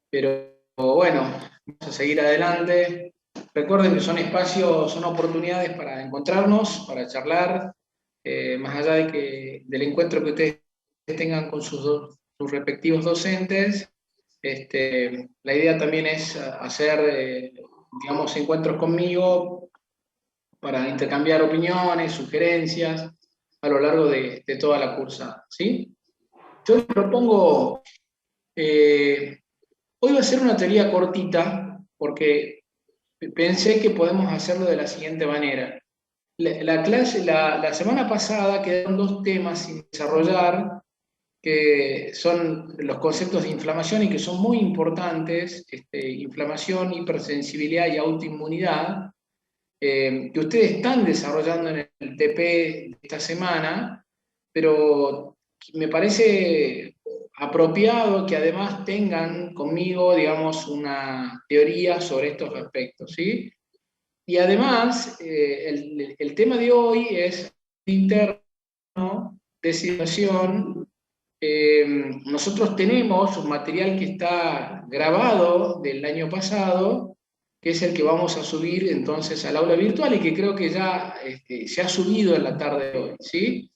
pero bueno, vamos a seguir adelante. Recuerden que son espacios, son oportunidades para encontrarnos, para charlar, más allá del encuentro que ustedes tengan con sus respectivos docentes. La idea también es hacer, digamos, encuentros conmigo para intercambiar opiniones, sugerencias a lo largo de toda la cursada, ¿sí? Yo les propongo, hoy va a ser una teoría cortita, porque pensé que podemos hacerlo de la siguiente manera. La semana pasada quedaron dos temas sin desarrollar, que son los conceptos de inflamación y que son muy importantes, inflamación, hipersensibilidad y autoinmunidad, que ustedes están desarrollando en el TP de esta semana, pero me parece apropiado que además tengan conmigo, digamos, una teoría sobre estos aspectos, ¿sí? Y además, el tema de hoy es interno de situación. Nosotros tenemos un material que está grabado del año pasado, que es el que vamos a subir entonces al aula virtual y que creo que ya se ha subido en la tarde de hoy, ¿sí?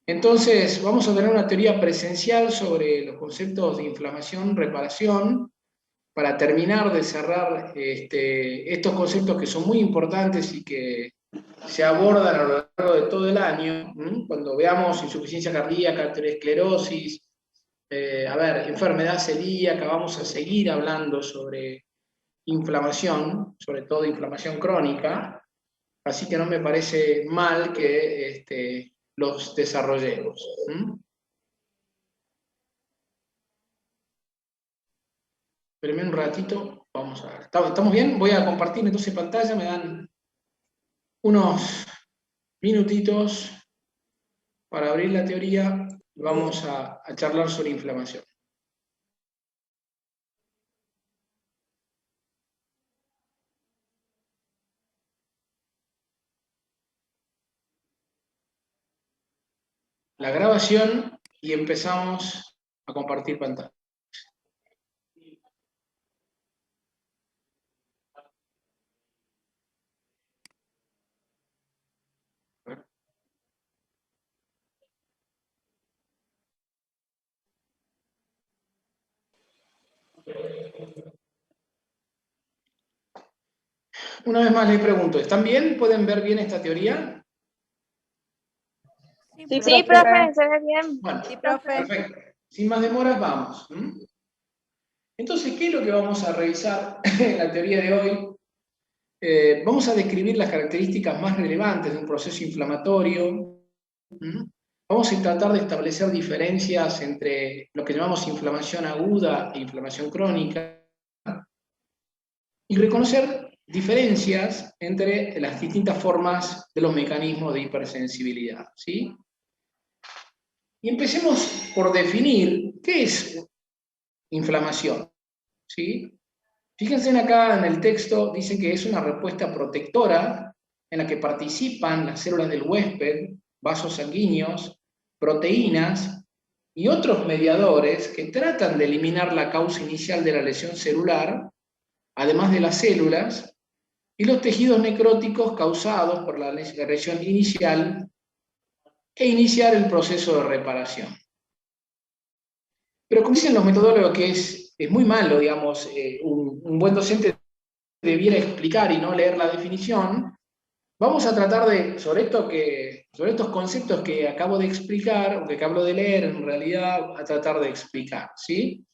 Entonces, vamos a tener una teoría presencial sobre los conceptos de inflamación, reparación, para terminar de cerrar estos conceptos que son muy importantes y que se abordan a lo largo de todo el año, cuando veamos insuficiencia cardíaca, arteriosclerosis, enfermedad celíaca, vamos a seguir hablando sobre inflamación, sobre todo inflamación crónica, así que no me parece mal que los desarrollemos. Espérenme un ratito, vamos a ver. ¿Estamos bien? Voy a compartir entonces pantalla, me dan unos minutitos para abrir la teoría y vamos a charlar sobre inflamación. La grabación y empezamos a compartir pantalla. Una vez más les pregunto, ¿están bien? ¿Pueden ver bien esta teoría? Sí, profe, se ve bien. Bueno, Sí, profe. perfecto. Sin más demoras, vamos. Entonces, ¿qué es lo que vamos a revisar en la teoría de hoy? Vamos a describir las características más relevantes de un proceso inflamatorio. Vamos a tratar de establecer diferencias entre lo que llamamos inflamación aguda e inflamación crónica y reconocer diferencias entre las distintas formas de los mecanismos de hipersensibilidad, ¿sí? Y empecemos por definir qué es inflamación, ¿sí? Fíjense acá en el texto, dice que es una respuesta protectora en la que participan las células del huésped, vasos sanguíneos, proteínas y otros mediadores que tratan de eliminar la causa inicial de la lesión celular, además de las células, y los tejidos necróticos causados por la lesión inicial e iniciar el proceso de reparación. Pero como dicen los metodólogos que es muy malo, digamos, un buen docente debiera explicar y no leer la definición, vamos a tratar sobre estos conceptos que acabo de explicar, o que acabo de leer en realidad, a tratar de explicar, ¿sí?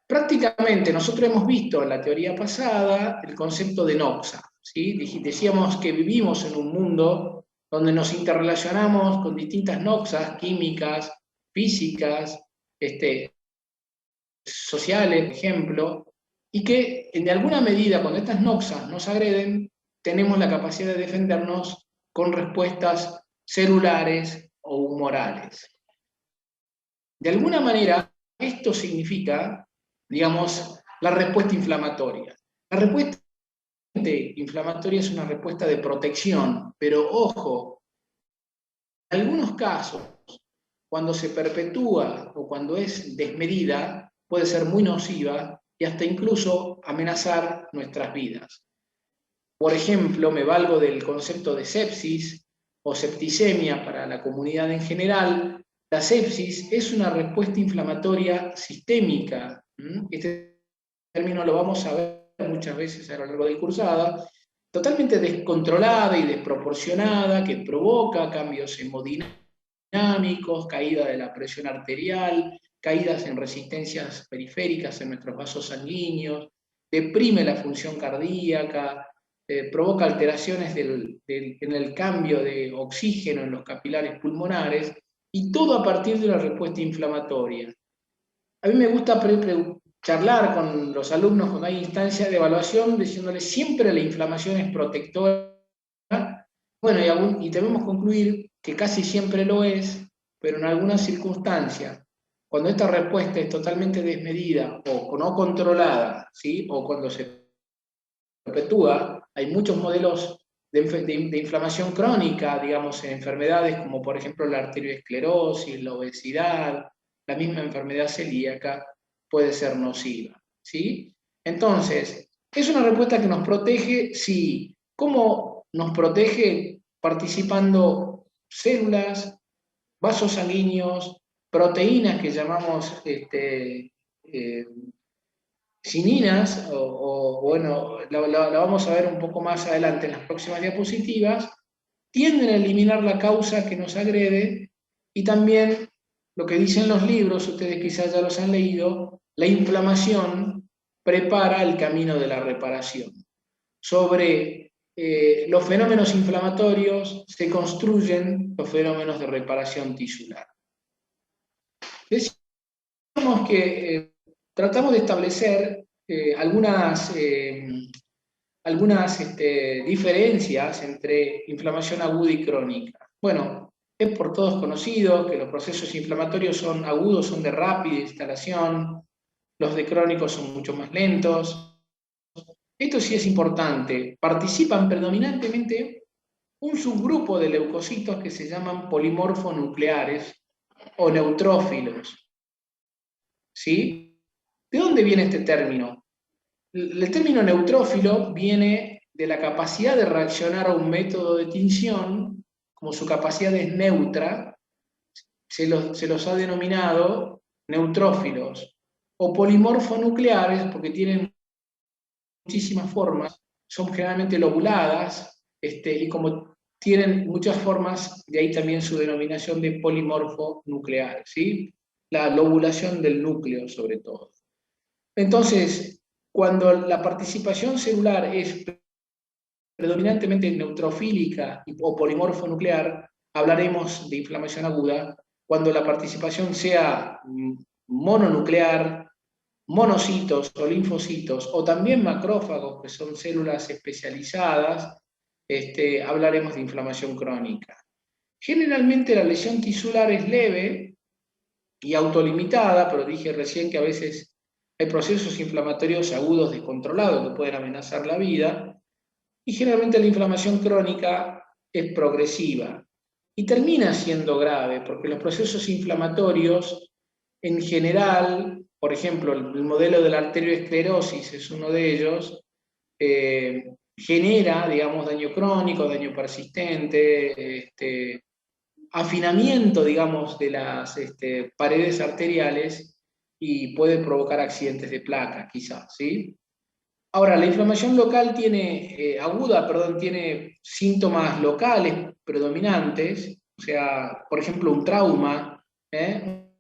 Prácticamente nosotros hemos visto en la teoría pasada el concepto de noxa, ¿sí? Decíamos que vivimos en un mundo donde nos interrelacionamos con distintas noxas químicas, físicas, sociales, por ejemplo, y que de alguna medida cuando estas noxas nos agreden, tenemos la capacidad de defendernos con respuestas celulares o humorales. De alguna manera, esto significa, digamos, la respuesta inflamatoria. La respuesta inflamatoria es una respuesta de protección, pero ojo, en algunos casos, cuando se perpetúa o cuando es desmedida, puede ser muy nociva y hasta incluso amenazar nuestras vidas. Por ejemplo, me valgo del concepto de sepsis o septicemia para la comunidad en general. La sepsis es una respuesta inflamatoria sistémica. Este término lo vamos a ver muchas veces a lo largo de la cursada, totalmente descontrolada y desproporcionada, que provoca cambios hemodinámicos, caída de la presión arterial, caídas en resistencias periféricas en nuestros vasos sanguíneos, deprime la función cardíaca, provoca alteraciones en el cambio de oxígeno en los capilares pulmonares, y todo a partir de una respuesta inflamatoria. A mí me gusta charlar con los alumnos cuando hay instancias de evaluación, diciéndoles siempre la inflamación es protectora. Bueno, y debemos concluir que casi siempre lo es, pero en algunas circunstancias, cuando esta respuesta es totalmente desmedida o no controlada, ¿sí? O cuando se perpetúa, hay muchos modelos de inflamación crónica, digamos, en enfermedades como por ejemplo la arteriosclerosis, la obesidad, la misma enfermedad celíaca puede ser nociva, ¿sí? Entonces, es una respuesta que nos protege, sí. ¿Cómo nos protege? Participando células, vasos sanguíneos, proteínas que llamamos sininas, bueno, la vamos a ver un poco más adelante en las próximas diapositivas, tienden a eliminar la causa que nos agrede, y también lo que dicen los libros, ustedes quizás ya los han leído, la inflamación prepara el camino de la reparación. Sobre los fenómenos inflamatorios se construyen los fenómenos de reparación tisular. Decimos que tratamos de establecer algunas diferencias entre inflamación aguda y crónica. Bueno, es por todos conocido que los procesos inflamatorios son agudos, son de rápida instalación, los de crónicos son mucho más lentos. Esto sí es importante. Participan predominantemente un subgrupo de leucocitos que se llaman polimorfonucleares o neutrófilos. ¿Sí? ¿De dónde viene este término? El término neutrófilo viene de la capacidad de reaccionar a un método de tinción, como su capacidad es neutra, se los ha denominado neutrófilos, o polimorfonucleares porque tienen muchísimas formas, son generalmente lobuladas, y como tienen muchas formas, de ahí también su denominación de polimorfonuclear, ¿sí? La lobulación del núcleo sobre todo. Entonces, cuando la participación celular es predominantemente neutrofílica o polimorfonuclear, hablaremos de inflamación aguda. Cuando la participación sea mononuclear, monocitos o linfocitos, o también macrófagos, que son células especializadas, hablaremos de inflamación crónica. Generalmente la lesión tisular es leve y autolimitada, pero dije recién que a veces hay procesos inflamatorios agudos descontrolados que pueden amenazar la vida, y generalmente la inflamación crónica es progresiva y termina siendo grave, porque los procesos inflamatorios en general, por ejemplo, el modelo de la arteriosclerosis es uno de ellos, genera, digamos, daño crónico, daño persistente, afinamiento, digamos, de las paredes arteriales, y puede provocar accidentes de placa, quizás, ¿sí? Ahora, la inflamación local tiene síntomas locales predominantes, o sea, por ejemplo, un trauma, un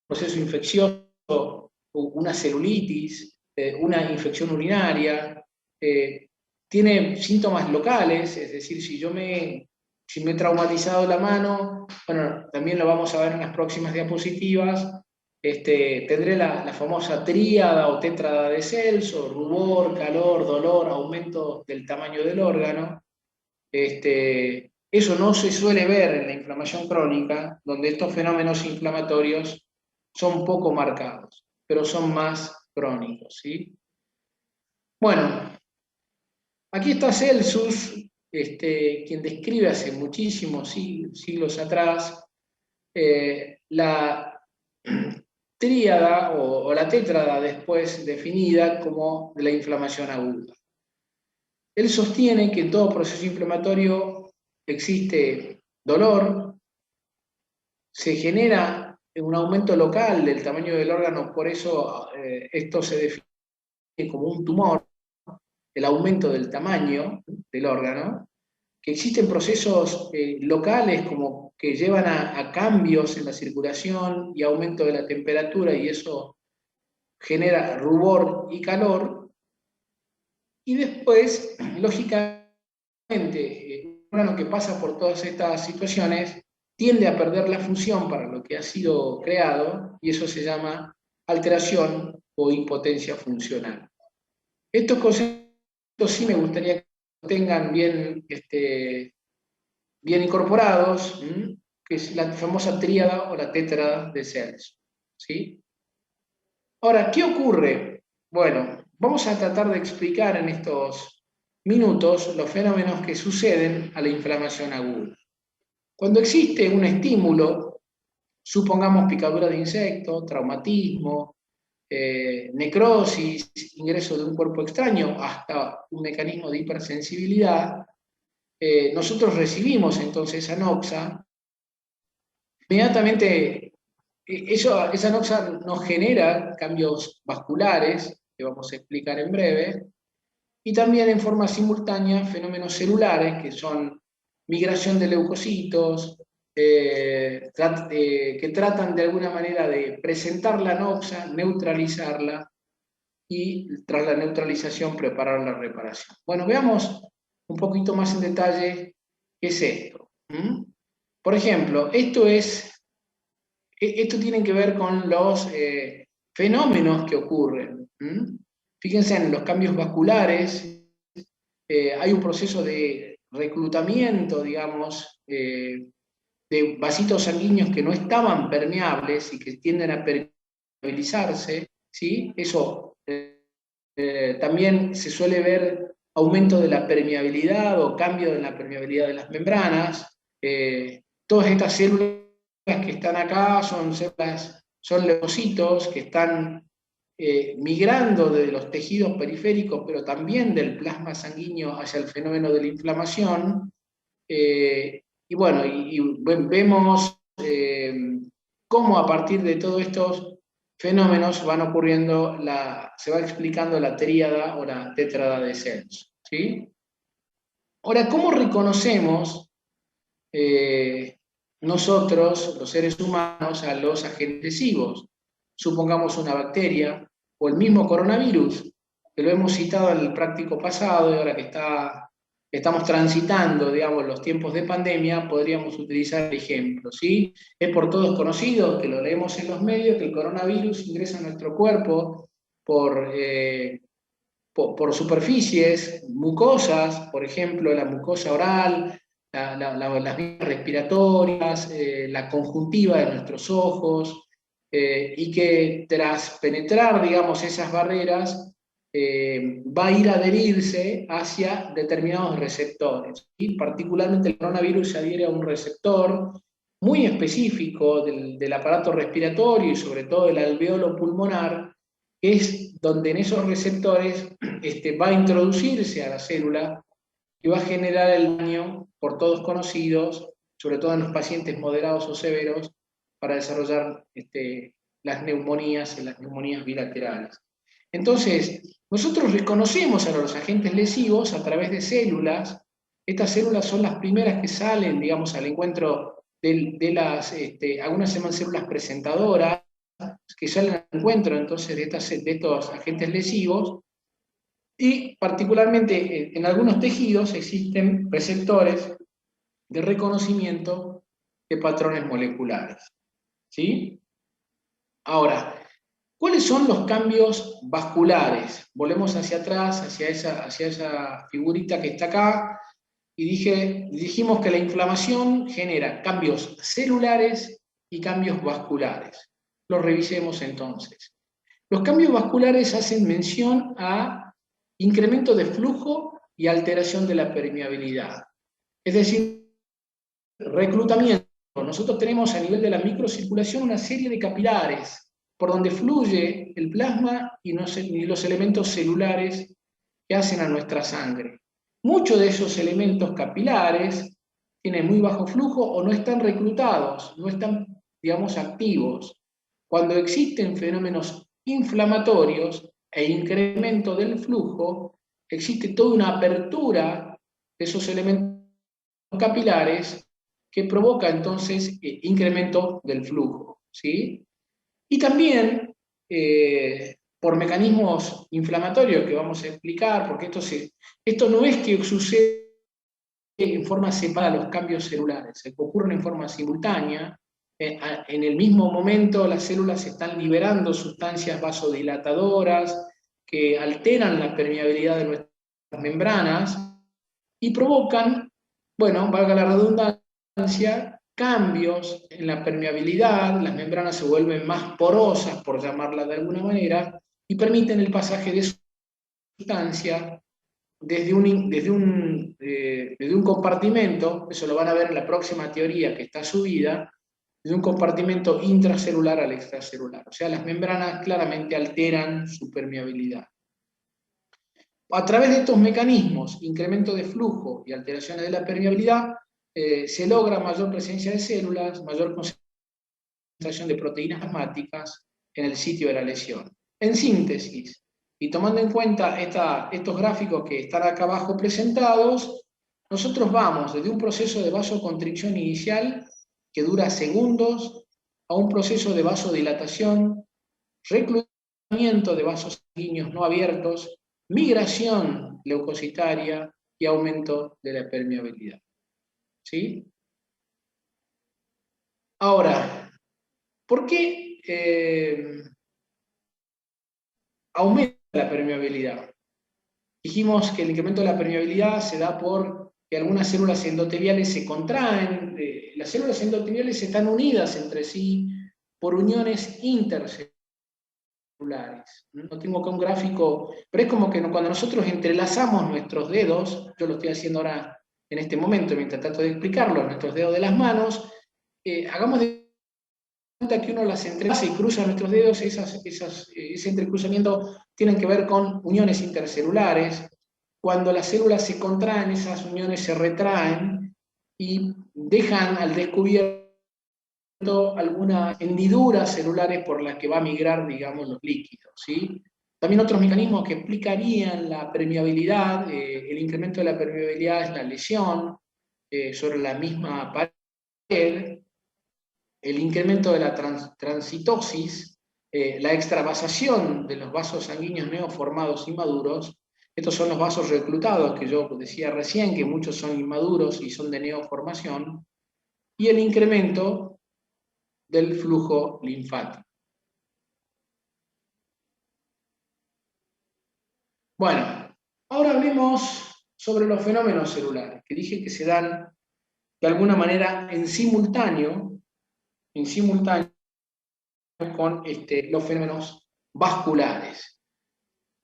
proceso infeccioso, una celulitis, una infección urinaria, tiene síntomas locales, es decir, si me he traumatizado la mano, bueno, también lo vamos a ver en las próximas diapositivas, tendré la famosa tríada o tétrada de Celso: rubor, calor, dolor, aumento del tamaño del órgano. Eso no se suele ver en la inflamación crónica, donde estos fenómenos inflamatorios son poco marcados, pero son más crónicos, ¿sí? Bueno, aquí está Celsus, quien describe hace muchísimos siglos atrás la tríada o la tétrada después definida como de la inflamación aguda. Él sostiene que en todo proceso inflamatorio existe dolor, se genera un aumento local del tamaño del órgano, por eso esto se define como un tumor, el aumento del tamaño del órgano, que existen procesos locales como que llevan a cambios en la circulación y aumento de la temperatura, y eso genera rubor y calor. Y después, lógicamente, un órgano que pasa por todas estas situaciones tiende a perder la función para lo que ha sido creado, y eso se llama alteración o impotencia funcional. Estos conceptos sí me gustaría que tengan bien, bien incorporados, que es la famosa tríada o la tétrada de Celso, ¿sí? Ahora, ¿qué ocurre? Bueno, vamos a tratar de explicar en estos minutos los fenómenos que suceden a la inflamación aguda. Cuando existe un estímulo, supongamos picadura de insecto, traumatismo, necrosis, ingreso de un cuerpo extraño, hasta un mecanismo de hipersensibilidad, nosotros recibimos entonces anoxa, inmediatamente esa anoxa nos genera cambios vasculares, que vamos a explicar en breve, y también en forma simultánea fenómenos celulares, que son migración de leucocitos, que tratan de alguna manera de presentar la anoxa, neutralizarla, y tras la neutralización preparar la reparación. Bueno, veamos un poquito más en detalle qué es esto. Por ejemplo, esto tiene que ver con los fenómenos que ocurren. Fíjense en los cambios vasculares, hay un proceso de reclutamiento, digamos, de vasitos sanguíneos que no estaban permeables y que tienden a permeabilizarse, ¿sí? Eso también se suele ver aumento de la permeabilidad o cambio de la permeabilidad de las membranas. Todas estas células que están acá son leucocitos que están migrando de los tejidos periféricos, pero también del plasma sanguíneo hacia el fenómeno de la inflamación. Y bueno, vemos cómo a partir de todos estos fenómenos van ocurriendo, se va explicando la tríada o la tétrada de Celso, ¿sí? Ahora, ¿cómo reconocemos nosotros, los seres humanos, a los agentes lesivos? Supongamos una bacteria o el mismo coronavirus, que lo hemos citado en el práctico pasado, y ahora que estamos transitando, digamos, los tiempos de pandemia, podríamos utilizar el ejemplo, ¿sí? Es por todos conocido, que lo leemos en los medios, que el coronavirus ingresa a nuestro cuerpo por superficies mucosas, por ejemplo, la mucosa oral, las vías respiratorias, la conjuntiva de nuestros ojos, y que tras penetrar, digamos, esas barreras, va a ir a adherirse hacia determinados receptores. Y particularmente el coronavirus se adhiere a un receptor muy específico del aparato respiratorio y sobre todo del alveolo pulmonar, que es donde en esos receptores va a introducirse a la célula y va a generar el daño por todos conocidos, sobre todo en los pacientes moderados o severos, para desarrollar las neumonías bilaterales. Entonces, nosotros reconocemos a los agentes lesivos a través de células. Estas células son las primeras que salen, digamos, al encuentro de las, algunas se llaman células presentadoras, que salen al encuentro entonces de estos agentes lesivos, y particularmente en algunos tejidos existen receptores de reconocimiento de patrones moleculares, ¿sí? Ahora, ¿cuáles son los cambios vasculares? Volvemos hacia atrás, hacia esa figurita que está acá, y dijimos que la inflamación genera cambios celulares y cambios vasculares. Los revisemos entonces. Los cambios vasculares hacen mención a incremento de flujo y alteración de la permeabilidad. Es decir, reclutamiento. Nosotros tenemos a nivel de la microcirculación una serie de capilares por donde fluye el plasma y los elementos celulares que hacen a nuestra sangre. Muchos de esos elementos capilares tienen muy bajo flujo o no están reclutados, no están, digamos, activos. Cuando existen fenómenos inflamatorios e incremento del flujo, existe toda una apertura de esos elementos capilares que provoca entonces incremento del flujo, ¿sí? Y también por mecanismos inflamatorios que vamos a explicar, porque esto no es que sucede en forma separada los cambios celulares, ocurren en forma simultánea. En el mismo momento las células están liberando sustancias vasodilatadoras que alteran la permeabilidad de nuestras membranas y provocan, bueno, valga la redundancia, cambios en la permeabilidad, las membranas se vuelven más porosas, por llamarla de alguna manera, y permiten el pasaje de sustancia desde un compartimento, eso lo van a ver en la próxima teoría que está subida, desde un compartimento intracelular al extracelular. O sea, las membranas claramente alteran su permeabilidad. A través de estos mecanismos, incremento de flujo y alteraciones de la permeabilidad, se logra mayor presencia de células, mayor concentración de proteínas plasmáticas en el sitio de la lesión. En síntesis, y tomando en cuenta estos gráficos que están acá abajo presentados, nosotros vamos desde un proceso de vasoconstricción inicial que dura segundos a un proceso de vasodilatación, reclutamiento de vasos sanguíneos no abiertos, migración leucocitaria y aumento de la permeabilidad. ¿Sí? Ahora, ¿por qué aumenta la permeabilidad? Dijimos que el incremento de la permeabilidad se da por que algunas células endoteliales se contraen. Las células endoteliales están unidas entre sí por uniones intercelulares. No tengo acá un gráfico, pero es como que cuando nosotros entrelazamos nuestros dedos, yo lo estoy haciendo ahora en este momento, mientras trato de explicarlo, nuestros dedos de las manos, hagamos de cuenta que uno las entrelaza y cruza nuestros dedos, ese entrecruzamiento tiene que ver con uniones intercelulares. Cuando las células se contraen, esas uniones se retraen y dejan al descubierto algunas hendiduras celulares por las que va a migrar, digamos, los líquidos, ¿sí? También otros mecanismos que explicarían la permeabilidad, el incremento de la permeabilidad es la lesión sobre la misma pared, el incremento de la transitosis, la extravasación de los vasos sanguíneos neoformados inmaduros. Estos son los vasos reclutados que yo decía recién, que muchos son inmaduros y son de neoformación, y el incremento del flujo linfático. Bueno, ahora hablemos sobre los fenómenos celulares, que dije que se dan de alguna manera en simultáneo con los fenómenos vasculares.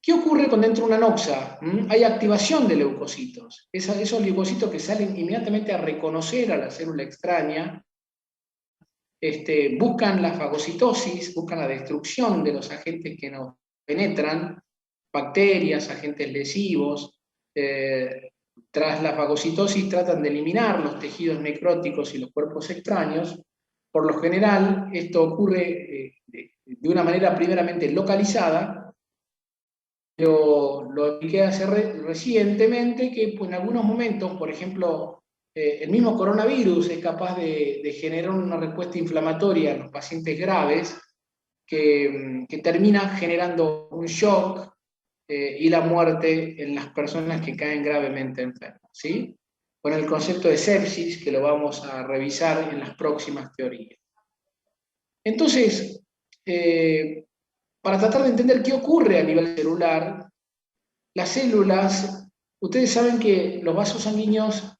¿Qué ocurre con dentro de una noxa? Hay activación de leucocitos. Esos leucocitos que salen inmediatamente a reconocer a la célula extraña, buscan la fagocitosis, buscan la destrucción de los agentes que nos penetran, bacterias, agentes lesivos. Tras la fagocitosis tratan de eliminar los tejidos necróticos y los cuerpos extraños. Por lo general, esto ocurre de una manera primeramente localizada, pero lo expliqué hace recientemente que pues, en algunos momentos, por ejemplo, el mismo coronavirus es capaz de generar una respuesta inflamatoria en los pacientes graves que termina generando un shock y la muerte en las personas que caen gravemente enfermas, ¿sí? Con el concepto de sepsis, que lo vamos a revisar en las próximas teorías. Entonces, para tratar de entender qué ocurre a nivel celular, las células, ustedes saben que los vasos sanguíneos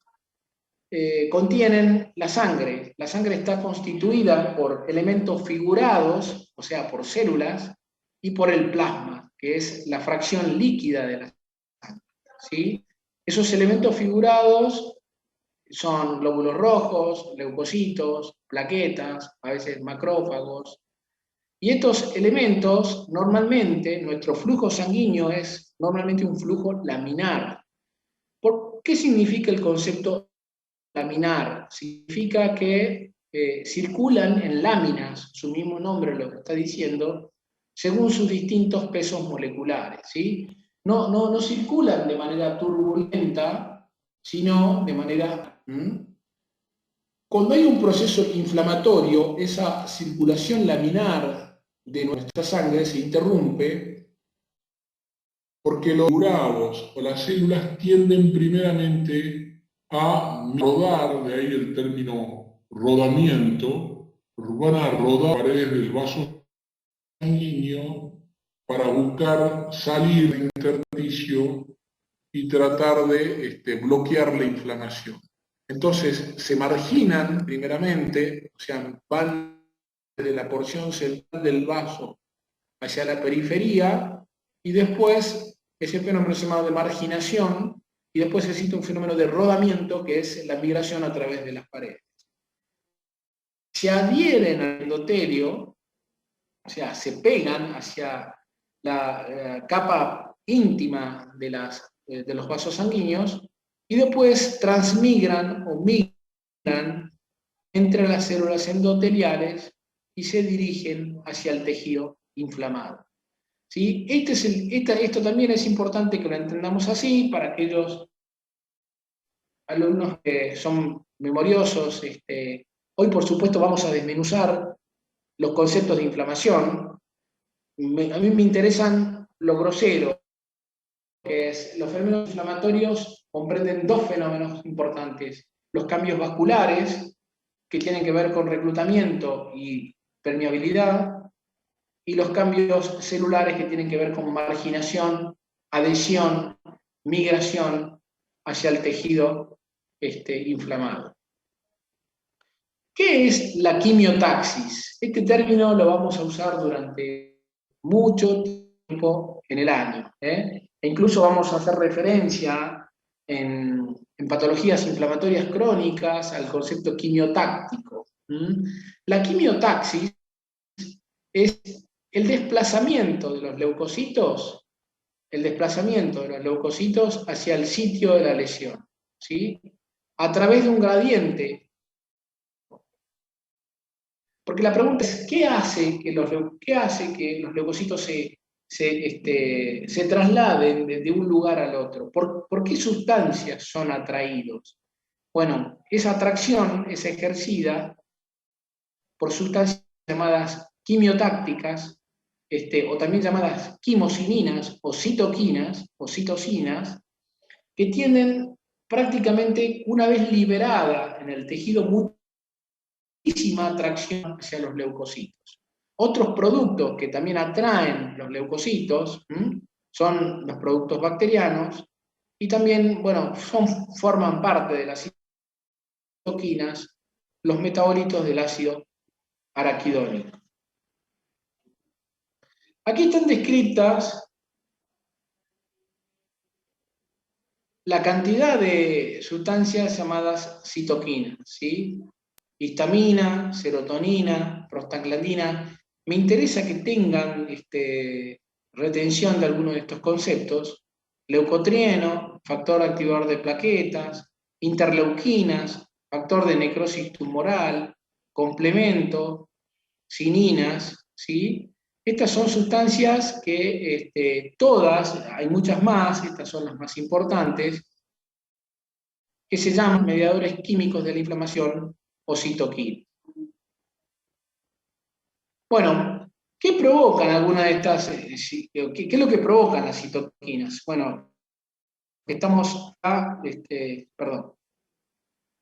contienen la sangre. La sangre está constituida por elementos figurados, o sea, por células, y por el plasma, que es la fracción líquida de la sangre, ¿sí? Esos elementos figurados son glóbulos rojos, leucocitos, plaquetas, a veces macrófagos, Y estos elementos, normalmente, nuestro flujo sanguíneo es normalmente un flujo laminar. ¿Qué significa el concepto laminar? Significa que circulan en láminas, su mismo nombre lo está diciendo, según sus distintos pesos moleculares, ¿sí? No circulan de manera turbulenta, sino de manera... Cuando hay un proceso inflamatorio, esa circulación laminar de nuestra sangre se interrumpe porque los globulados o las células tienden primeramente a rodar, de ahí el término rodamiento, van a rodar paredes del vaso sanguíneo para buscar salir del intersticio y tratar de bloquear la inflamación. Entonces se marginan primeramente, o sea, van desde la porción central del vaso hacia la periferia, y después ese fenómeno se llama de marginación, y después existe un fenómeno de rodamiento, que es la migración a través de las paredes. Se adhieren al endotelio, o sea, se pegan hacia la capa íntima de los vasos sanguíneos, y después transmigran o migran entre las células endoteliales y se dirigen hacia el tejido inflamado. ¿Sí? Esto también es importante que lo entendamos así para aquellos alumnos que son memoriosos. Hoy, por supuesto, vamos a desmenuzar los conceptos de inflamación. A mí me interesan lo grosero, que es los fenómenos inflamatorios comprenden dos fenómenos importantes: los cambios vasculares, que tienen que ver con reclutamiento y permeabilidad, y los cambios celulares, que tienen que ver con marginación, adhesión, migración hacia el tejido inflamado. ¿Qué es la quimiotaxis? Este término lo vamos a usar durante mucho tiempo en el año, E incluso vamos a hacer referencia en patologías inflamatorias crónicas al concepto quimiotáctico. La quimiotaxis es el desplazamiento de los leucocitos, hacia el sitio de la lesión, ¿sí? A través de un gradiente. Porque la pregunta es, ¿qué hace que los leucocitos se trasladen de un lugar al otro? ¿Por qué sustancias son atraídos? Bueno, esa atracción es ejercida por sustancias llamadas quimiotácticas, o también llamadas quimosininas o citocinas, que tienen prácticamente, una vez liberada en el tejido, muchísima atracción hacia los leucocitos. Otros productos que también atraen los leucocitos son los productos bacterianos, y también, bueno, forman parte de las citoquinas los metabolitos del ácido araquidónico. Aquí están descritas la cantidad de sustancias llamadas citoquinas, ¿sí? Histamina, serotonina, prostaglandina. Me interesa que tengan retención de algunos de estos conceptos: leucotrieno, factor activador de plaquetas; interleuquinas, factor de necrosis tumoral; complemento, cininas, ¿sí? Estas son sustancias que todas, hay muchas más, estas son las más importantes, que se llaman mediadores químicos de la inflamación o citoquinas. Bueno, ¿qué provocan algunas de estas? ¿Qué es lo que provocan las citoquinas? Bueno, estamos lo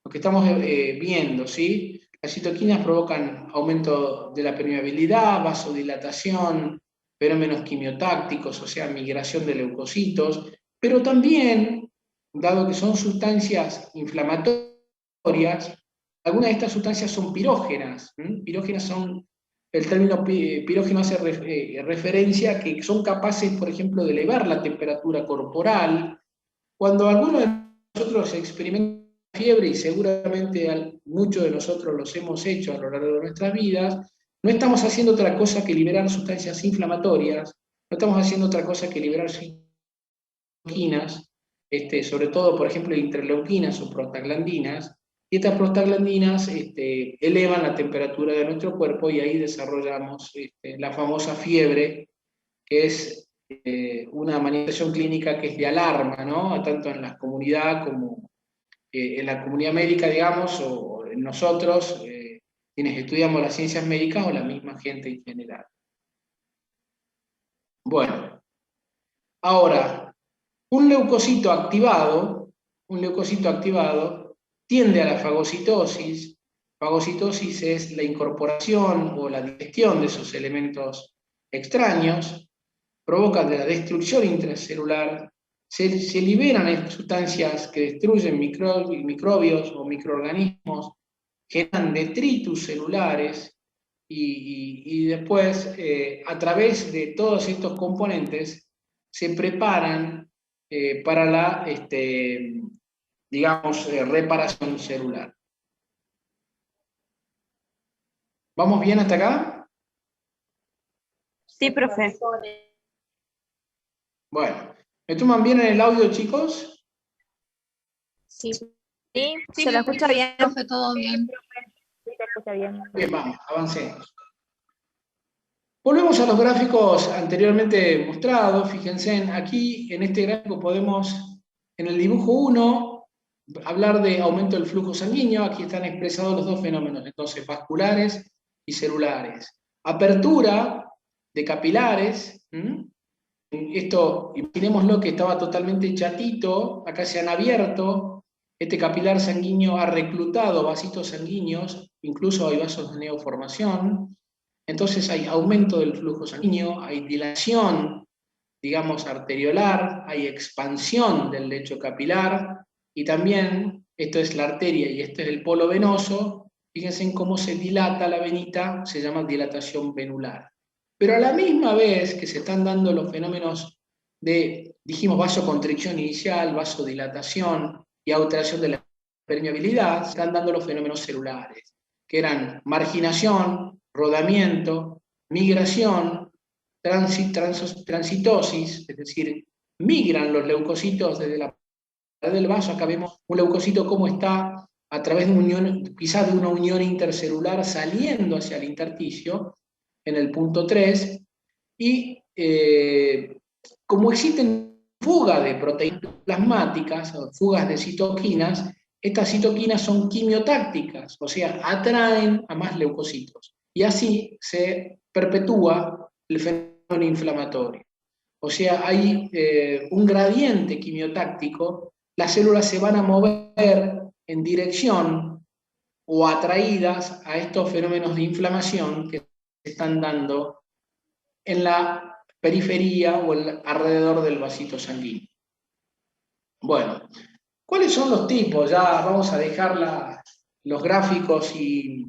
que estamos viendo, ¿sí? Las citoquinas provocan aumento de la permeabilidad, vasodilatación, fenómenos quimiotácticos, o sea, migración de leucocitos, pero también, dado que son sustancias inflamatorias, algunas de estas sustancias son pirógenas. Pirógenas son, el término pirógeno hace referencia a que son capaces, por ejemplo, de elevar la temperatura corporal. Cuando alguno de nosotros experimenta fiebre, y seguramente muchos de nosotros los hemos hecho a lo largo de nuestras vidas, no estamos haciendo otra cosa que liberar sustancias inflamatorias, no estamos haciendo otra cosa que liberar citoquinas, sobre todo, por ejemplo, interleuquinas o prostaglandinas, y estas prostaglandinas elevan la temperatura de nuestro cuerpo y ahí desarrollamos la famosa fiebre, que es una manifestación clínica que es de alarma, ¿no? Tanto en la comunidad como en la comunidad médica, digamos, o en nosotros, quienes estudiamos las ciencias médicas o la misma gente en general. Bueno, ahora, un leucocito activado tiende a la fagocitosis. Fagocitosis es la incorporación o la digestión de esos elementos extraños, provoca la destrucción intracelular, se liberan sustancias que destruyen microbios o microorganismos, generan detritus celulares y después, a través de todos estos componentes, se preparan para la, digamos, reparación celular. ¿Vamos bien hasta acá? Sí, profe. Bueno, ¿me toman bien en el audio, chicos? Sí. Sí, se lo escucha bien. Profe, todo bien. Sí, se escucha bien. Bien, vamos, avancemos. Volvemos a los gráficos anteriormente mostrados. Fíjense, aquí en este gráfico podemos, en el dibujo 1, hablar de aumento del flujo sanguíneo. Aquí están expresados los dos fenómenos, entonces vasculares y celulares. Apertura de capilares. Esto, imaginémoslo que estaba totalmente chatito, acá se han abierto, este capilar sanguíneo ha reclutado vasitos sanguíneos, incluso hay vasos de neoformación, entonces hay aumento del flujo sanguíneo, hay dilatación, digamos, arteriolar, hay expansión del lecho capilar, y también, esto es la arteria y este es el polo venoso, fíjense en cómo se dilata la venita, se llama dilatación venular. Pero a la misma vez que se están dando los fenómenos de, dijimos, vasoconstricción inicial, vasodilatación y alteración de la permeabilidad, se están dando los fenómenos celulares, que eran marginación, rodamiento, migración, transitosis, es decir, migran los leucocitos desde la pared del vaso. Acá vemos un leucocito cómo está a través de una unión, quizás de una unión intercelular saliendo hacia el intersticio, en el punto 3, y como existen fugas de proteínas plasmáticas, o fugas de citoquinas, estas citoquinas son quimiotácticas, o sea, atraen a más leucocitos, y así se perpetúa el fenómeno inflamatorio. O sea, hay un gradiente quimiotáctico, las células se van a mover en dirección o atraídas a estos fenómenos de inflamación que se están dando en la periferia o alrededor del vasito sanguíneo. Bueno, ¿cuáles son los tipos? Ya vamos a dejar los gráficos y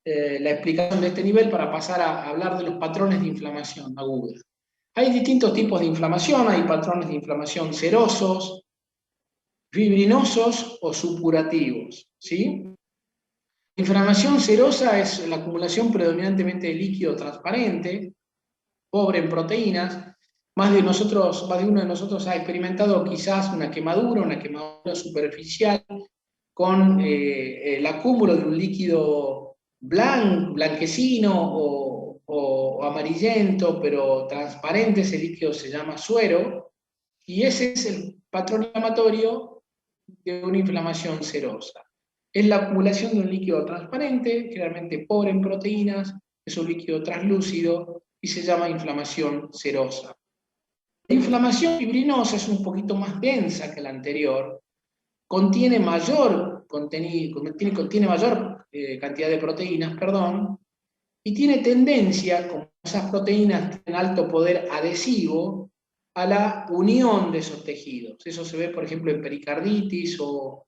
la explicación de este nivel para pasar a hablar de los patrones de inflamación aguda. Hay distintos tipos de inflamación, hay patrones de inflamación serosos, fibrinosos o supurativos, ¿sí? Inflamación serosa es la acumulación predominantemente de líquido transparente, pobre en proteínas. Más de uno de nosotros ha experimentado quizás una quemadura superficial con el acúmulo de un líquido blanquecino o amarillento, pero transparente. Ese líquido se llama suero, y ese es el patrón inflamatorio de una inflamación serosa. Es la acumulación de un líquido transparente, generalmente pobre en proteínas, es un líquido translúcido y se llama inflamación serosa. La inflamación fibrinosa es un poquito más densa que la anterior, contiene mayor cantidad de proteínas, y tiene tendencia, como esas proteínas tienen alto poder adhesivo, a la unión de esos tejidos. Eso se ve, por ejemplo, en pericarditis o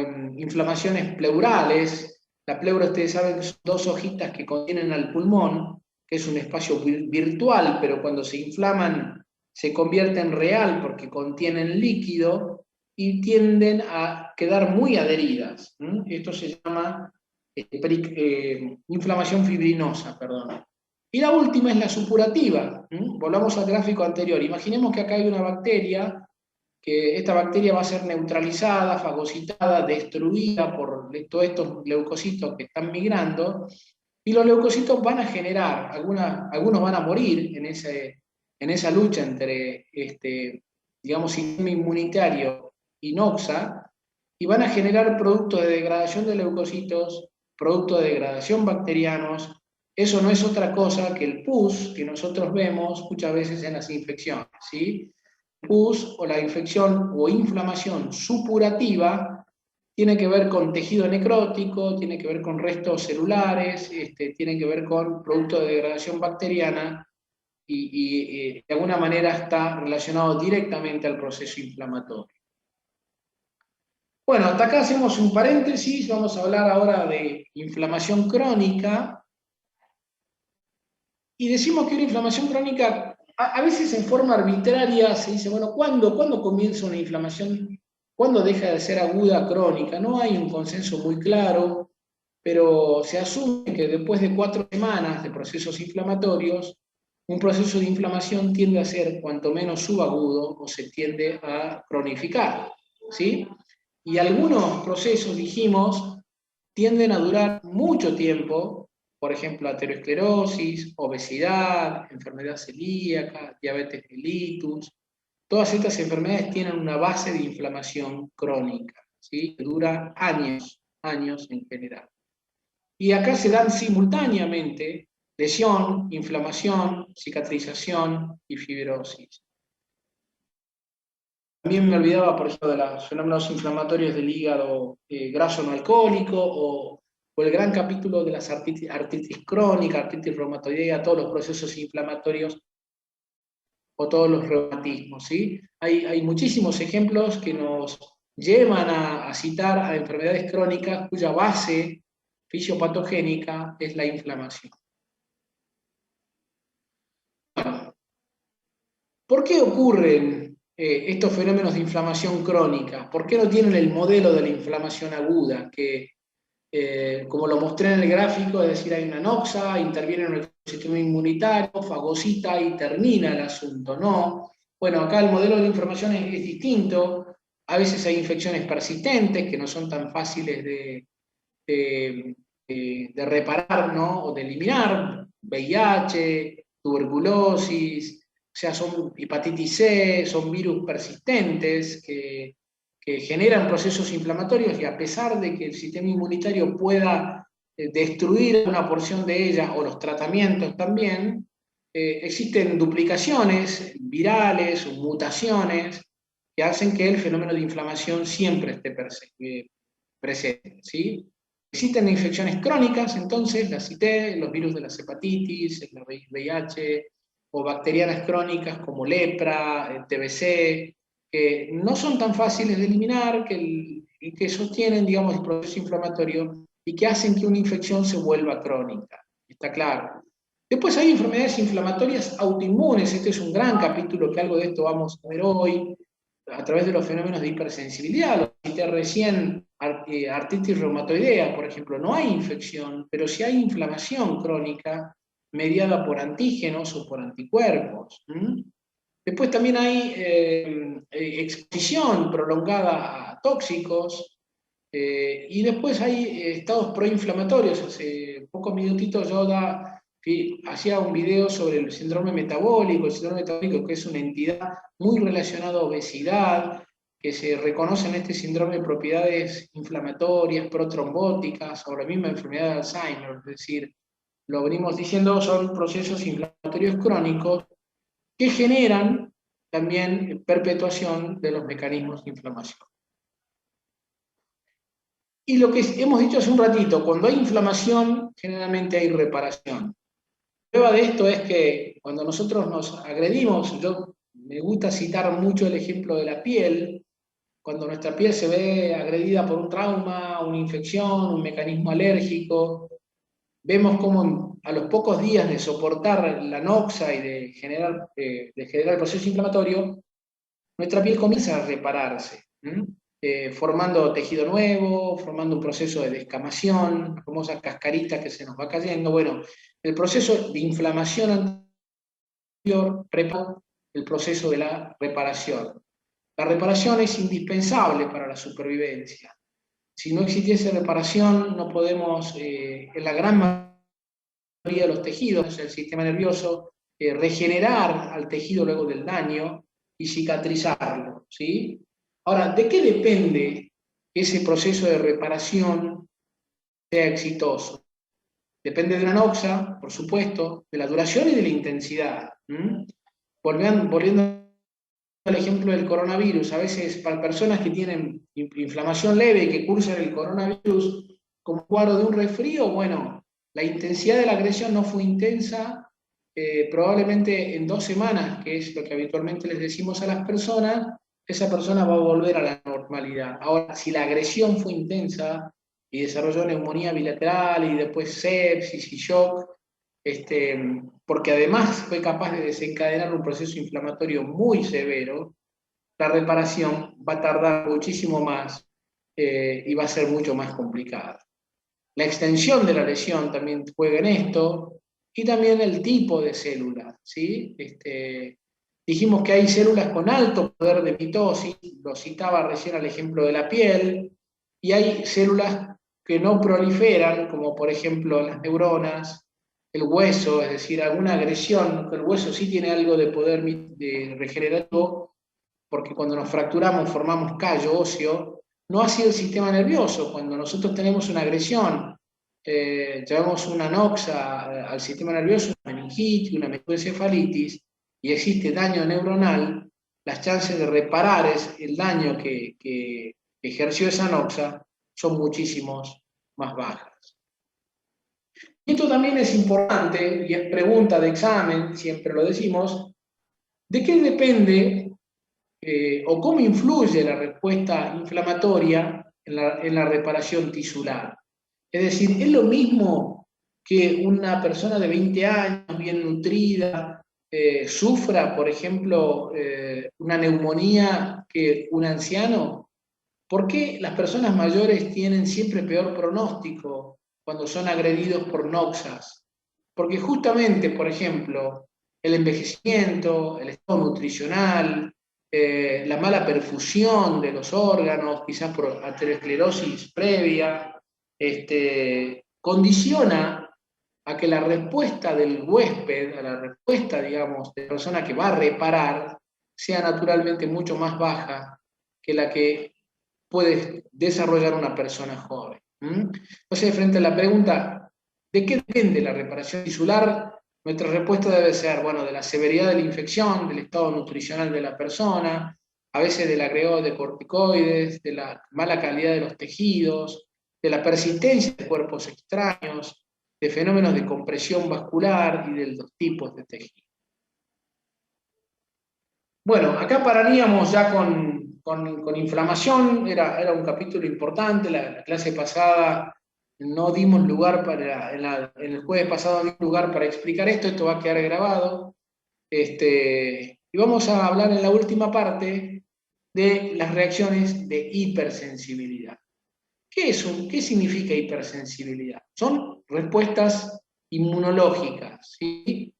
en inflamaciones pleurales. La pleura, ustedes saben que son dos hojitas que contienen al pulmón, que es un espacio virtual, pero cuando se inflaman se convierte en real porque contienen líquido y tienden a quedar muy adheridas. Esto se llama inflamación fibrinosa, perdón. Y la última es la supurativa. Volvamos al gráfico anterior. Imaginemos que acá hay una bacteria, que esta bacteria va a ser neutralizada, fagocitada, destruida por todos estos leucocitos que están migrando, y los leucocitos van a generar, algunos van a morir en esa lucha entre, digamos, sistema inmunitario y NOXA, y van a generar productos de degradación de leucocitos, productos de degradación bacterianos. Eso no es otra cosa que el pus que nosotros vemos muchas veces en las infecciones, ¿sí? Pus o la infección o inflamación supurativa tiene que ver con tejido necrótico, tiene que ver con restos celulares, tiene que ver con productos de degradación bacteriana y de alguna manera está relacionado directamente al proceso inflamatorio. Bueno, hasta acá hacemos un paréntesis, vamos a hablar ahora de inflamación crónica. Y decimos que una inflamación crónica, a veces en forma arbitraria se dice, bueno, ¿cuándo comienza una inflamación? ¿Cuándo deja de ser aguda crónica? No hay un consenso muy claro, pero se asume que después de 4 semanas de procesos inflamatorios, un proceso de inflamación tiende a ser cuanto menos subagudo o se tiende a cronificar, ¿sí? Y algunos procesos, dijimos, tienden a durar mucho tiempo, por ejemplo, aterosclerosis, obesidad, enfermedad celíaca, diabetes mellitus. Todas estas enfermedades tienen una base de inflamación crónica, ¿sí? Que dura años en general. Y acá se dan simultáneamente lesión, inflamación, cicatrización y fibrosis. También me olvidaba, por ejemplo, de los fenómenos inflamatorios del hígado graso no alcohólico o el gran capítulo de las artritis crónica, artritis reumatoidea, todos los procesos inflamatorios o todos los reumatismos, ¿sí? Hay muchísimos ejemplos que nos llevan a citar a enfermedades crónicas cuya base fisiopatogénica es la inflamación. Bueno, ¿por qué ocurren estos fenómenos de inflamación crónica? ¿Por qué no tienen el modelo de la inflamación aguda? Que, como lo mostré en el gráfico, es decir, hay una noxa, interviene en nuestro sistema inmunitario, fagocita y termina el asunto. No. Bueno, acá el modelo de la inflamación es distinto. A veces hay infecciones persistentes que no son tan fáciles de reparar, ¿no? O de eliminar. VIH, tuberculosis, o sea, son hepatitis C, son virus persistentes que generan procesos inflamatorios y a pesar de que el sistema inmunitario pueda destruir una porción de ella o los tratamientos también, existen duplicaciones virales o mutaciones que hacen que el fenómeno de inflamación siempre esté presente, ¿sí? Existen infecciones crónicas, entonces, la cité, los virus de las hepatitis, el VIH, o bacterianas crónicas como lepra, TBC, que no son tan fáciles de eliminar, que sostienen, digamos, el proceso inflamatorio y que hacen que una infección se vuelva crónica. Está claro. Después hay enfermedades inflamatorias autoinmunes, este es un gran capítulo que algo de esto vamos a ver hoy, a través de los fenómenos de hipersensibilidad. Lo cité recién, artritis reumatoidea, por ejemplo, no hay infección, pero sí hay inflamación crónica mediada por antígenos o por anticuerpos. Después también hay exposición prolongada a tóxicos, y después hay estados proinflamatorios. Hace pocos minutitos yo hacía un video sobre el síndrome metabólico, que es una entidad muy relacionada a obesidad, que se reconoce en este síndrome propiedades inflamatorias, protrombóticas, o la misma enfermedad de Alzheimer, es decir, lo venimos diciendo, son procesos inflamatorios crónicos que generan también perpetuación de los mecanismos de inflamación. Y lo que hemos dicho hace un ratito, cuando hay inflamación, generalmente hay reparación. La prueba de esto es que cuando nosotros nos agredimos, me gusta citar mucho el ejemplo de la piel, cuando nuestra piel se ve agredida por un trauma, una infección, un mecanismo alérgico, vemos cómo a los pocos días de soportar la noxa y de generar el proceso inflamatorio, nuestra piel comienza a repararse. formando tejido nuevo, formando un proceso de descamación, la famosa cascarita que se nos va cayendo. Bueno, el proceso de inflamación anterior prepara el proceso de la reparación. La reparación es indispensable para la supervivencia. Si no existiese reparación, no podemos, en la gran mayoría de los tejidos, el sistema nervioso, regenerar al tejido luego del daño y cicatrizarlo, ¿sí? Ahora, ¿de qué depende que ese proceso de reparación sea exitoso? Depende de la noxa, por supuesto, de la duración y de la intensidad. Volviendo al ejemplo del coronavirus, a veces para personas que tienen inflamación leve y que cursan el coronavirus como cuadro de un resfrío, bueno, la intensidad de la agresión no fue intensa, probablemente en 2 semanas, que es lo que habitualmente les decimos a las personas, esa persona va a volver a la normalidad. Ahora, si la agresión fue intensa y desarrolló neumonía bilateral y después sepsis y shock, porque además fue capaz de desencadenar un proceso inflamatorio muy severo, la reparación va a tardar muchísimo más y va a ser mucho más complicada. La extensión de la lesión también juega en esto, y también el tipo de células, ¿sí? Dijimos que hay células con alto poder de mitosis, lo citaba recién al ejemplo de la piel, y hay células que no proliferan, como por ejemplo las neuronas, el hueso, es decir, alguna agresión, el hueso sí tiene algo de poder regenerativo, porque cuando nos fracturamos formamos callo óseo, no así el sistema nervioso. Cuando nosotros tenemos una agresión, llevamos una noxa al sistema nervioso, una meningitis, una meningoencefalitis, y existe daño neuronal, las chances de reparar el daño que ejerció esa noxa son muchísimos más bajas. Y esto también es importante, y es pregunta de examen, siempre lo decimos, ¿de qué depende o cómo influye la respuesta inflamatoria en la reparación tisular? Es decir, ¿es lo mismo que una persona de 20 años, bien nutrida, sufra, por ejemplo, una neumonía que un anciano? ¿Por qué las personas mayores tienen siempre peor pronóstico cuando son agredidos por noxas? Porque justamente, por ejemplo, el envejecimiento, el estado nutricional, la mala perfusión de los órganos, quizás por aterosclerosis previa, condiciona a que la respuesta del huésped, a la respuesta, digamos, de la persona que va a reparar, sea naturalmente mucho más baja que la que puede desarrollar una persona joven. Entonces, frente a la pregunta, ¿de qué depende la reparación tisular? Nuestra respuesta debe ser, bueno, de la severidad de la infección, del estado nutricional de la persona, a veces del agregado de corticoides, de la mala calidad de los tejidos, de la persistencia de cuerpos extraños, de fenómenos de compresión vascular y de los tipos de tejido. Bueno, acá pararíamos ya con inflamación, era un capítulo importante, la clase pasada no dimos lugar en el jueves pasado no dimos lugar para explicar esto va a quedar grabado, y vamos a hablar en la última parte de las reacciones de hipersensibilidad. ¿Qué significa hipersensibilidad? Son respuestas inmunológicas, ¿sí?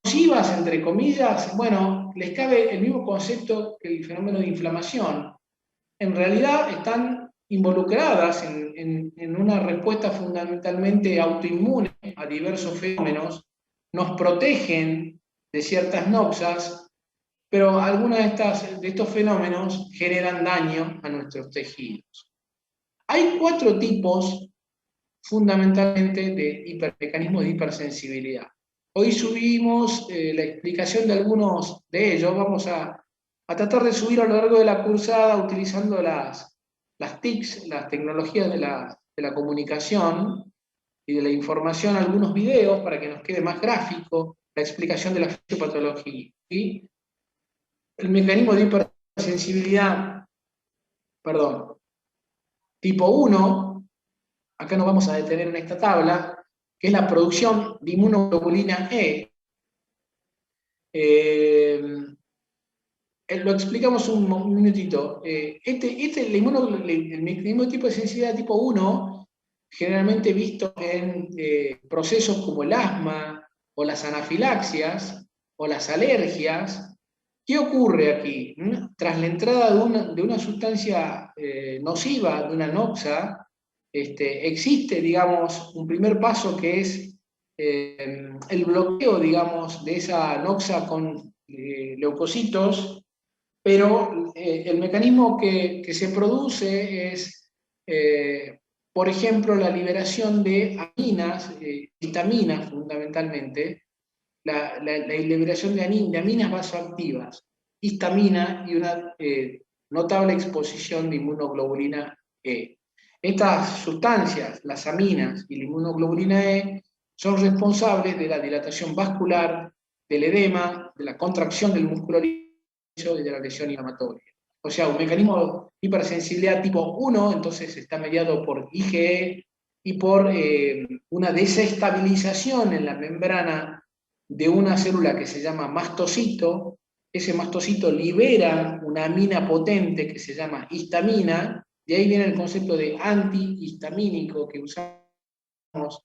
Nocivas, entre comillas, bueno, les cabe el mismo concepto que el fenómeno de inflamación. En realidad están involucradas en una respuesta fundamentalmente autoinmune a diversos fenómenos, nos protegen de ciertas noxas, pero algunos de estos fenómenos generan daño a nuestros tejidos. Hay 4 tipos fundamentalmente de mecanismos de hipersensibilidad. Hoy subimos la explicación de algunos de ellos, vamos a tratar de subir a lo largo de la cursada utilizando las TICs, las tecnologías de la comunicación y de la información, algunos videos para que nos quede más gráfico la explicación de la fisiopatología. ¿Sí? El mecanismo de hipersensibilidad, perdón, tipo 1, acá nos vamos a detener en esta tabla, que es la producción de inmunoglobulina E. lo explicamos un minutito. El mecanismo tipo de sensibilidad tipo 1, generalmente visto en procesos como el asma, o las anafilaxias, o las alergias. ¿Qué ocurre aquí? Tras la entrada de una sustancia nociva, de una noxa, existe, digamos, un primer paso que es el bloqueo, digamos, de esa noxa con leucocitos, pero el mecanismo que se produce es, por ejemplo, la liberación de aminas, vitaminas fundamentalmente, la liberación de aminas vasoactivas, histamina y una notable exposición de inmunoglobulina E. Estas sustancias, las aminas y la inmunoglobulina E, son responsables de la dilatación vascular, del edema, de la contracción del músculo liso y de la lesión inflamatoria. O sea, un mecanismo de hipersensibilidad tipo 1, entonces está mediado por IgE y por una desestabilización en la membrana de una célula que se llama mastocito. Ese mastocito libera una amina potente que se llama histamina, de ahí viene el concepto de antihistamínico que usamos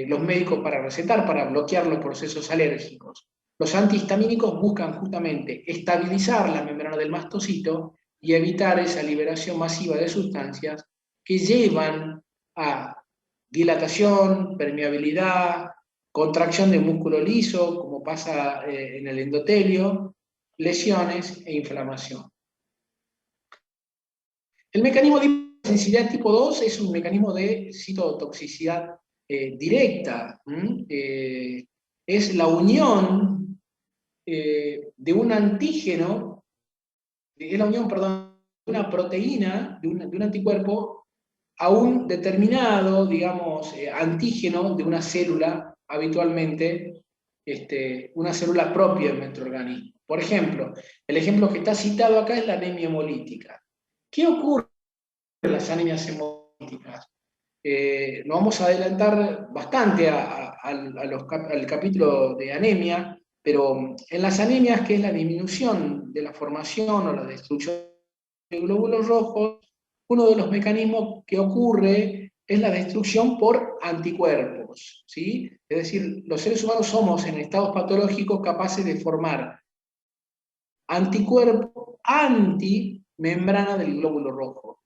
los médicos para recetar, para bloquear los procesos alérgicos. Los antihistamínicos buscan justamente estabilizar la membrana del mastocito y evitar esa liberación masiva de sustancias que llevan a dilatación, permeabilidad, contracción de músculo liso, como pasa en el endotelio, lesiones e inflamación. El mecanismo de sensibilidad tipo 2 es un mecanismo de citotoxicidad directa. Es la unión de un antígeno, es la unión, perdón, de una proteína, de un anticuerpo, a un determinado, digamos, antígeno de una célula, habitualmente una célula propia de nuestro organismo. Por ejemplo, el ejemplo que está citado acá es la anemia hemolítica. ¿Qué ocurre en las anemias hemolíticas? Nos vamos a adelantar bastante al capítulo de anemia, pero en las anemias, que es la disminución de la formación o la destrucción de glóbulos rojos, uno de los mecanismos que ocurre es la destrucción por anticuerpos, ¿sí? Es decir, los seres humanos somos en estados patológicos capaces de formar anticuerpos anti-membrana del glóbulo rojo.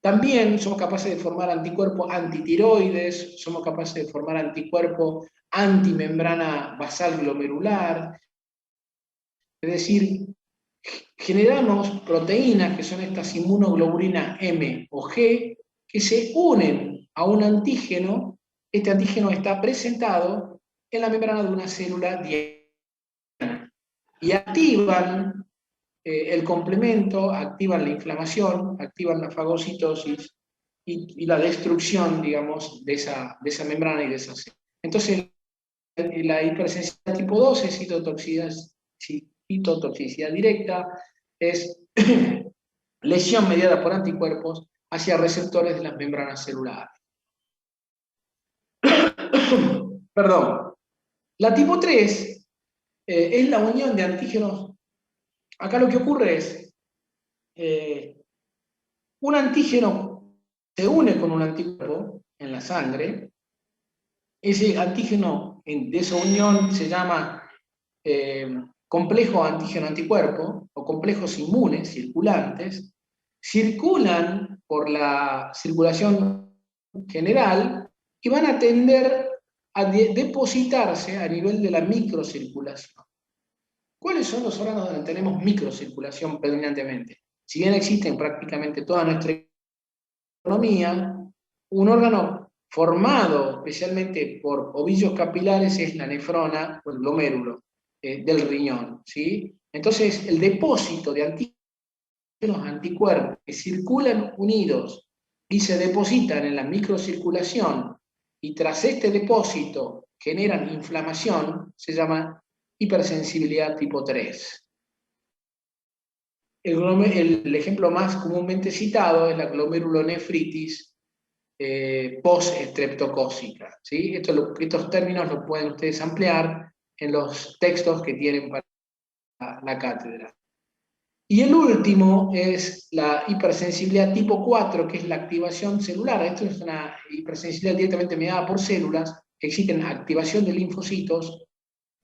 También somos capaces de formar anticuerpos antitiroides, somos capaces de formar anticuerpos antimembrana basal glomerular. Es decir, generamos proteínas que son estas inmunoglobulinas M o G que se unen a un antígeno. Este antígeno está presentado en la membrana de una célula diana y activan el complemento, activan la inflamación, activan la fagocitosis y la destrucción, digamos, de esa membrana y de esa célula. Entonces, la hipersensibilidad tipo 2 es citotoxicidad directa, es lesión mediada por anticuerpos hacia receptores de las membranas celulares. Perdón. La tipo 3 es la unión de antígenos. Acá lo que ocurre es un antígeno se une con un anticuerpo en la sangre. Ese antígeno de esa unión se llama complejo antígeno-anticuerpo o complejos inmunes circulantes. Circulan por la circulación general y van a tender a depositarse a nivel de la microcirculación. ¿Cuáles son los órganos donde tenemos microcirculación predominantemente? Si bien existen prácticamente toda nuestra economía, un órgano formado especialmente por ovillos capilares es la nefrona o el glomérulo del riñón, ¿sí? Entonces, el depósito de anticuerpos que circulan unidos y se depositan en la microcirculación y tras este depósito generan inflamación, se llama hipersensibilidad tipo 3. El ejemplo más comúnmente citado es la glomerulonefritis post-estreptocócica, ¿sí? Estos términos los pueden ustedes ampliar en los textos que tienen para la cátedra. Y el último es la hipersensibilidad tipo 4, que es la activación celular. Esto es una hipersensibilidad directamente mediada por células. Existen activación de linfocitos,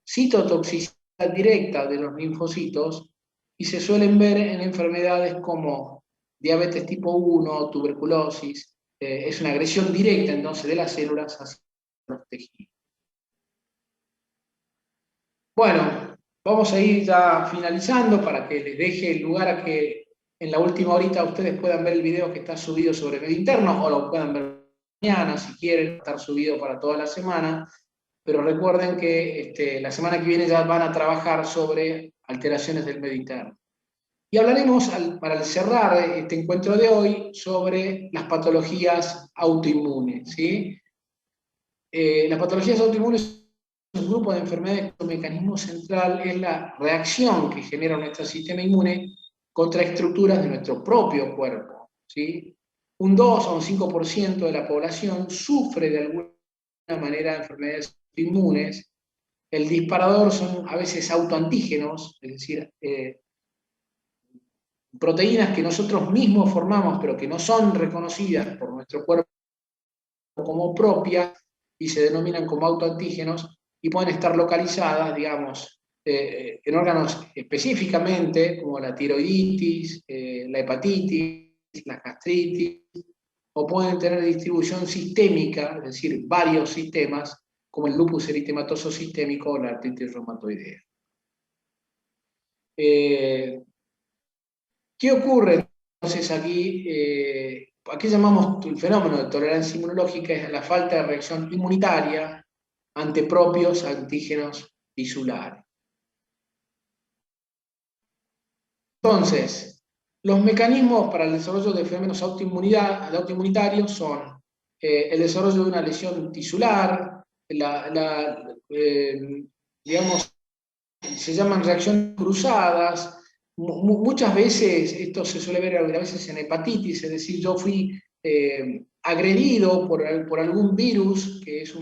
citotoxicidad directa de los linfocitos, y se suelen ver en enfermedades como diabetes tipo 1, tuberculosis. Es una agresión directa entonces de las células hacia los tejidos. Bueno, vamos a ir ya finalizando para que les deje el lugar a que en la última horita ustedes puedan ver el video que está subido sobre medio interno, o lo puedan ver mañana si quieren, estar subido para toda la semana. Pero recuerden que la semana que viene ya van a trabajar sobre alteraciones del medio interno. Y hablaremos, para cerrar este encuentro de hoy, sobre las patologías autoinmunes, ¿sí? Las patologías autoinmunes es un grupo de enfermedades cuyo mecanismo central es la reacción que genera nuestro sistema inmune contra estructuras de nuestro propio cuerpo, ¿sí? Un 2 o un 5% de la población sufre de alguna manera enfermedades autoinmunes. El disparador son a veces autoantígenos, es decir, proteínas que nosotros mismos formamos, pero que no son reconocidas por nuestro cuerpo como propias y se denominan como autoantígenos y pueden estar localizadas, digamos, en órganos específicamente, como la tiroiditis, la hepatitis, la gastritis, o pueden tener distribución sistémica, es decir, varios sistemas, como el lupus eritematoso sistémico o la artritis reumatoidea. ¿Qué ocurre entonces aquí? Aquí llamamos el fenómeno de tolerancia inmunológica es la falta de reacción inmunitaria ante propios antígenos tisulares. Entonces, los mecanismos para el desarrollo de fenómenos autoinmunitarios son el desarrollo de una lesión tisular, digamos, se llaman reacciones cruzadas. Muchas veces esto se suele ver a veces en hepatitis, es decir, yo fui agredido por algún virus, que es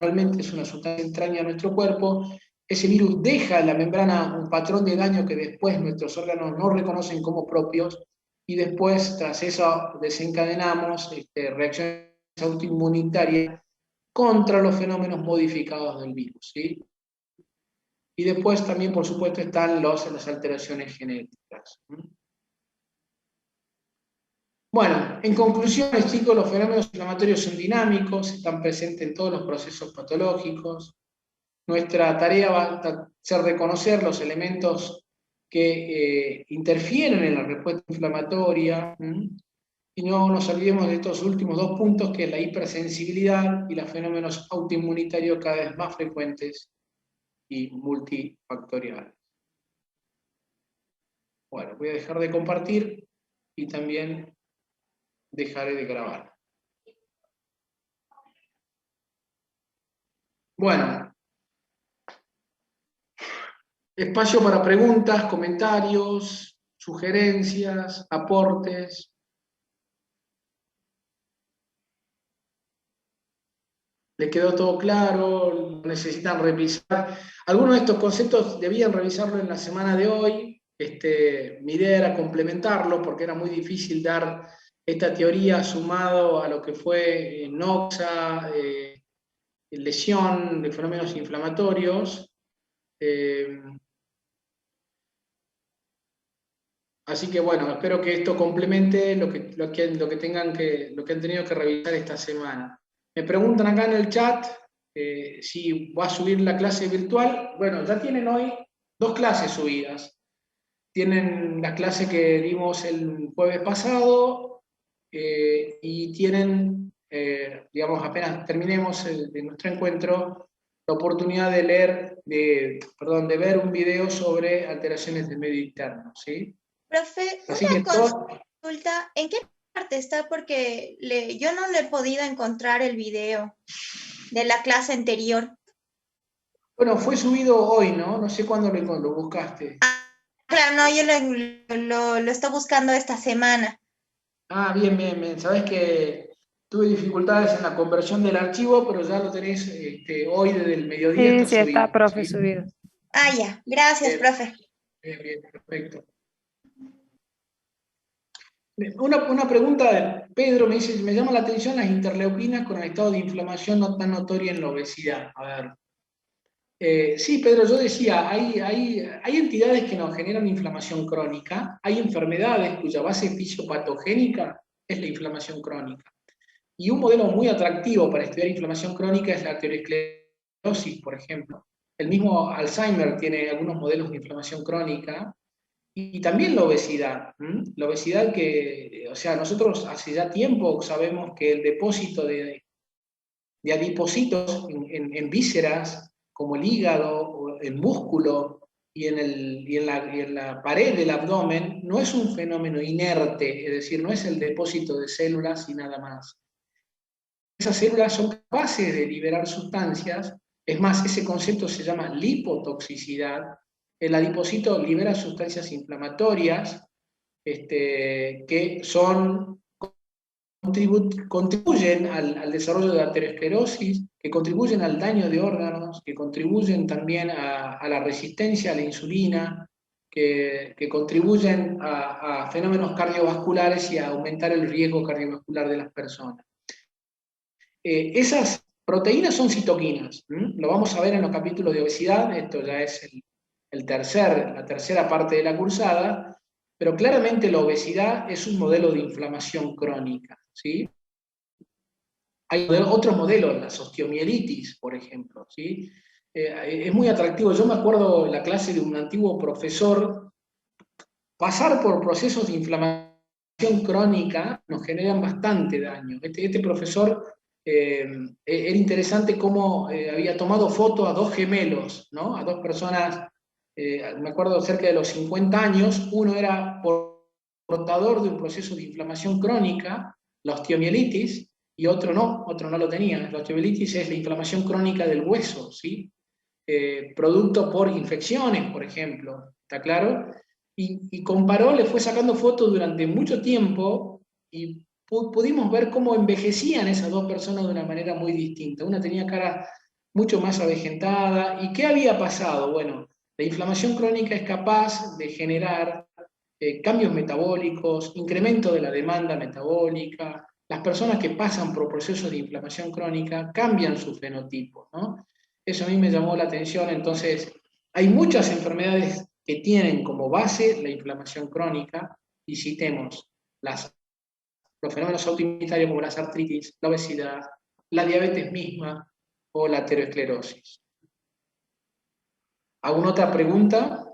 realmente es una sustancia extraña a nuestro cuerpo. Ese virus deja en la membrana un patrón de daño que después nuestros órganos no reconocen como propios, y después, tras eso, desencadenamos reacciones autoinmunitarias contra los fenómenos modificados del virus, ¿sí? Y después también, por supuesto, están las alteraciones genéticas. Bueno, en conclusiones, chicos, los fenómenos inflamatorios son dinámicos, están presentes en todos los procesos patológicos. Nuestra tarea va a ser reconocer los elementos que interfieren en la respuesta inflamatoria, y no nos olvidemos de estos últimos dos puntos, que es la hipersensibilidad y los fenómenos autoinmunitarios cada vez más frecuentes y multifactoriales. Bueno, voy a dejar de compartir y también dejaré de grabar. Bueno, espacio para preguntas, comentarios, sugerencias, aportes. ¿Les quedó todo claro? ¿Necesitan revisar? Algunos de estos conceptos debían revisarlo en la semana de hoy. Mi idea era complementarlo porque era muy difícil dar esta teoría sumado a lo que fue NOXA, lesión de fenómenos inflamatorios. Así que bueno, espero que esto complemente lo que han tenido que revisar esta semana. Me preguntan acá en el chat si va a subir la clase virtual. Bueno, ya tienen hoy 2 clases subidas. Tienen la clase que dimos el jueves pasado y tienen, digamos, apenas terminemos de nuestro encuentro, la oportunidad de de ver un video sobre alteraciones del medio interno, ¿sí? Profe, Así una que consulta, ¿en qué parte está? Porque yo no le he podido encontrar el video de la clase anterior. Bueno, fue subido hoy, ¿no? No sé cuándo lo buscaste. Claro, no, yo lo estoy buscando esta semana. Ah, bien, bien, bien. Sabés que tuve dificultades en la conversión del archivo, pero ya lo tenés hoy desde el mediodía, Sí, está sí está, subido. profe, ¿Sí? subido. Ah, ya. Gracias, profe. Bien, bien, perfecto. Una pregunta de Pedro me dice, me llama la atención las interleuquinas con el estado de inflamación no tan notoria en la obesidad. A ver. Sí, Pedro, yo decía, hay entidades que nos generan inflamación crónica, hay enfermedades cuya base fisiopatogénica es la inflamación crónica. Y un modelo muy atractivo para estudiar inflamación crónica es la arteriosclerosis, por ejemplo. El mismo Alzheimer tiene algunos modelos de inflamación crónica y también la obesidad. La obesidad que, o sea, nosotros hace ya tiempo sabemos que el depósito de adipocitos en vísceras, como el hígado, o el músculo y en la pared del abdomen, no es un fenómeno inerte, es decir, no es el depósito de células y nada más. Esas células son capaces de liberar sustancias, es más, ese concepto se llama lipotoxicidad. El adipocito libera sustancias inflamatorias que son contribuyen al desarrollo de la arteriosclerosis, que contribuyen al daño de órganos, que contribuyen también a la resistencia a la insulina, que contribuyen a fenómenos cardiovasculares y a aumentar el riesgo cardiovascular de las personas. Esas proteínas son citoquinas, lo vamos a ver en los capítulos de obesidad, esto ya es la tercera parte de la cursada, pero claramente la obesidad es un modelo de inflamación crónica, ¿sí? Hay otros modelos, las osteomielitis, por ejemplo, ¿sí? Es muy atractivo. Yo me acuerdo en la clase de un antiguo profesor, pasar por procesos de inflamación crónica nos generan bastante daño. Este profesor era interesante cómo había tomado foto a dos gemelos, ¿no? A dos personas, me acuerdo cerca de los 50 años, uno era portador de un proceso de inflamación crónica, la osteomielitis, y otro no lo tenía. La osteomielitis es la inflamación crónica del hueso, ¿sí? Producto por infecciones, por ejemplo, ¿está claro? Y comparó, le fue sacando fotos durante mucho tiempo y pudimos ver cómo envejecían esas dos personas de una manera muy distinta. Una tenía cara mucho más avejentada. ¿Y qué había pasado? Bueno, la inflamación crónica es capaz de generar cambios metabólicos, incremento de la demanda metabólica. Las personas que pasan por procesos de inflamación crónica cambian su fenotipo, ¿no? Eso a mí me llamó la atención. Entonces, hay muchas enfermedades que tienen como base la inflamación crónica, y citemos los fenómenos autoinmunitarios como las artritis, la obesidad, la diabetes misma o la aterosclerosis. ¿Alguna otra pregunta?